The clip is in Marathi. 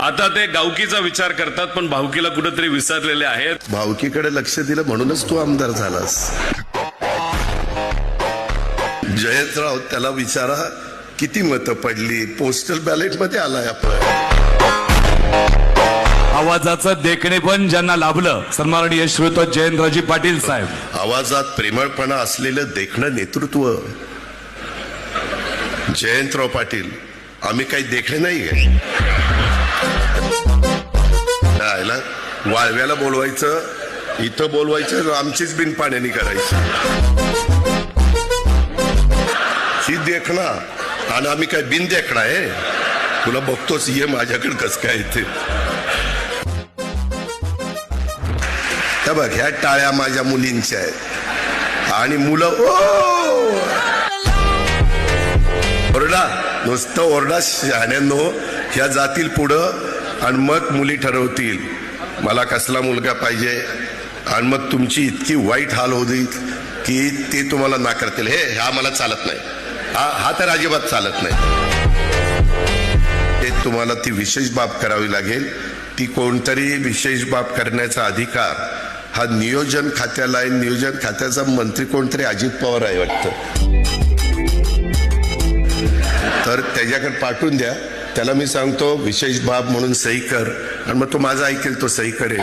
आता ते गावकीचा विचार करतात पण भावकीला कुठेतरी विसरलेले आहेत. भावकीकडे लक्ष दिलं म्हणूनच तू आमदार झालास. जयंतराव त्याला विचारा किती मतं पडली. पोस्टल बॅलेट मध्ये आलाय आपण. आवाजाचं देखणे पण ज्यांना लाभलं सन्माननीय श्रीयुत जयंतरावजी पाटील साहेब. आवाजात प्रेमळपणा असलेलं देखणं नेतृत्व जयंतराव पाटील. आम्ही काही देखणे नाहीये. वाळव्याला बोलवायचं, इथं बोलवायचं, आमचीच बिन पाण्यानी करायची ही देखणा. आणि आम्ही काय बिन देखणा आहे. तुला बघतोच ये माझ्याकडे कस काय येते. बघ ह्या टाळ्या माझ्या मुलींच्या आहेत आणि मुलं ओरडा, नुसतं ओरडा शहाण्यांनो. ह्या जातील पुढं आणि मग मुली ठरवतील मला कसला मुलगा पाहिजे. आणि मग तुमची इतकी वाईट हाल होईल की ते तुम्हाला नाकारतील. हा मला चालत नाही, हा तर अजिबात चालत नाही. ते तुम्हाला ती विशेष बाब करावी लागेल. ती कोणतरी विशेष बाब करण्याचा अधिकार हा नियोजन खात्याला आहे. नियोजन खात्याचा मंत्री कोणतरी अजित पवार आहे वाटतं. तर त्याच्याकडे पाठवून द्या. त्याला मी सांगतो विशेष बाब म्हणून सही कर आणि मग तो माझा ऐकेल, तो सही करेल.